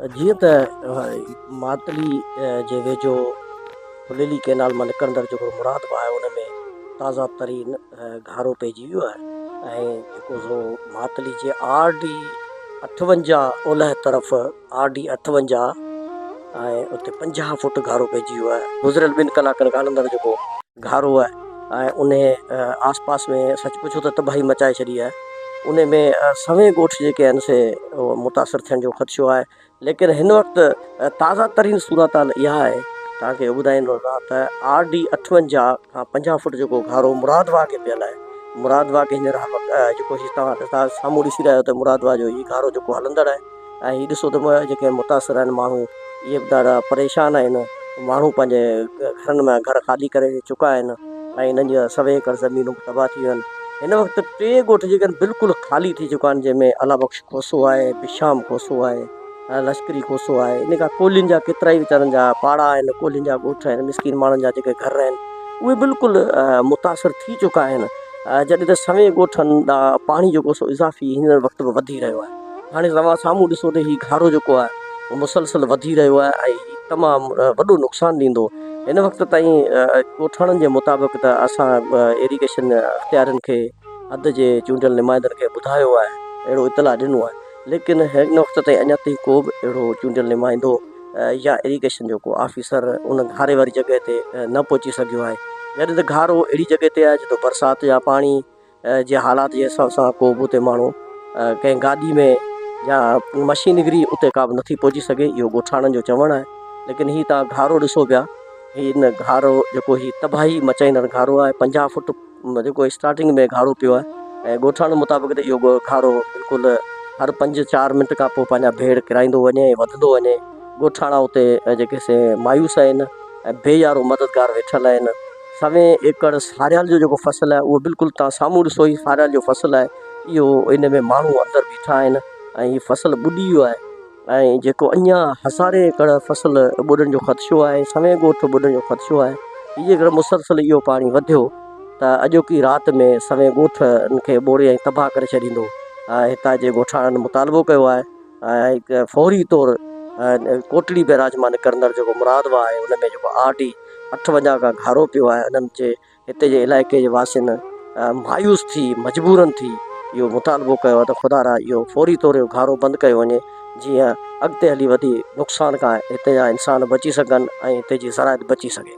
जीअं त मातली जे वेझो फुलेली कैनाल मां निकिरंदड़ जेको मुरादबा आहे उन में ताज़ा तरीन घारो पइजी वियो आहे ऐं जेको सो मातली जे RD 58 ओलह तरफ़ RD 58 ऐं उते 50 फुट घारो पइजी वियो आहे। गुज़िरियल 2 कलाकनि खां हलंदड़ जेको घारो आहे ऐं उन आसपास में सच पुछो त तबाही मचाए छॾी आहे। उन में सवे ॻोठ जेके आहिनि से मुतासिर थियण जो ख़दशो आहे। लेकिन हिन वक़्तु ताज़ा तरीन सूरत हाल इहा आहे, तव्हांखे ॿुधाईंदो त RD 58 खां 50 फुट जेको घारो मुरादबा खे पियल आहे। मुरादबा खे हींअर जेको तव्हां साम्हूं ॾिसी रहिया आहियो त मुरादबा जो हीउ घारो जेको हलंदड़ आहे ऐं हीउ ॾिसो त जेके मुतासिर आहिनि माण्हू इहे बि ॾाढा परेशान आहिनि। माण्हू पंहिंजे घरनि में घर ख़ाली करे चुका आहिनि ऐं हिननि जा सवे एकड़ ज़मीनूं तबाह थी वियूं आहिनि। हिन वक़्तु 3 ॻोठ जेके आहिनि बिल्कुलु ख़ाली थी चुका आहिनि, जंहिंमें अलाबख्श कोसो आहे, बिशाम कोसो आहे, लश्करी कोसो आहे। इन खां कोलियुनि जा केतिरा ई वीचारनि जा पाड़ा आहिनि, कोलियुनि जा ॻोठ आहिनि, मिसकिन माण्हुनि जा जेके घर आहिनि उहे बिल्कुलु मुतासिर थी चुका आहिनि। जॾहिं त सवे ॻोठनि ॾांहुं पाणी जेको सो इज़ाफ़ी हींअर वक़्तु में वधी रहियो आहे। हाणे तव्हां साम्हूं ॾिसो त हीउ घारो जेको आहे मुसलसल वधी रहियो आहे ऐं तमामु वॾो नुक़सानु ॾींदो। हिन वक़्तु ताईं ॻोठाणनि जे मुताबिक़ त असां इरीगेशन अख़्तियारनि खे हद जे चूंडियल नुमाइंदनि खे ॿुधायो आहे, अहिड़ो इतला ॾिनो आहे। लेकिन हिन वक़्त ताईं अञा ताईं को बि अहिड़ो चूंडियल नुमाइंदो या इरीगेशन जेको ऑफिसर उन घारे वारी जॻह ते न पहुची सघियो आहे। जॾहिं त घारो अहिड़ी जॻह ते आहे जिते बरसाति जा पाणी जे हालात जे हिसाब सां को बि उते माण्हू कंहिं गाॾी में या मशीनरी उते का बि नथी पहुची सघे, इहो ॻोठाणनि जो चवणु आहे। लेकिन हीउ तव्हां घारो ॾिसो पिया, हिन घारो जेको हीउ तबाही मचाईंदड़ घारो आहे। 50 फुट जेको स्टार्टिंग में घारो पियो आहे ऐं ॻोठाणनि मुताबिक़ त इहो घारो बिल्कुलु हर 5-4 मिंट खां पोइ पंहिंजा भेड़ किराईंदो वञे, वधंदो वञे। ॻोठाणा उते जेके से मायूस आहिनि ऐं बेयारो मददगार वेठल आहिनि। सवे एकड़ सारियाल जो जेको फ़सुलु आहे उहो बिल्कुलु तव्हां साम्हूं ॾिसो ई सारियाल जो फ़सुलु आहे। इहो इन में माण्हू अंदरि बीठा आहिनि ऐं हीउ फ़सुलु ॿुॾी वियो आहे ऐं जेको अञा हज़ारे एकड़ फ़सुलु ॿुॾण जो ख़दशो आहे, सवे ॻोठ ॿुॾण जो ख़दशो आहे। हीअ अगरि मुसलसल इहो पाणी वधियो त अॼोकी राति में सवे ॻोठनि खे ॿोड़े ऐं तबाह करे छॾींदो। हितां जे ॻोठाणनि मुतालबो कयो आहे ऐं फौरी तौरु कोटड़ी बैराज मां निकिरंदड़ जेको मुरादबा आहे उन में जेको RD 58 खां घारो पियो आहे, उन्हनि जे हिते जे इलाइक़े जे वासियुनि मायूस थी मजबूरनि थी इहो मुतालबो कयो आहे त ख़ुदा इहो फौरी तौरु घारो बंदि कयो वञे, जीअं अॻिते हली वधी नुक़सान खां हिते जा इंसान बची सघनि ऐं हिते जी ज़राइत बची सघे।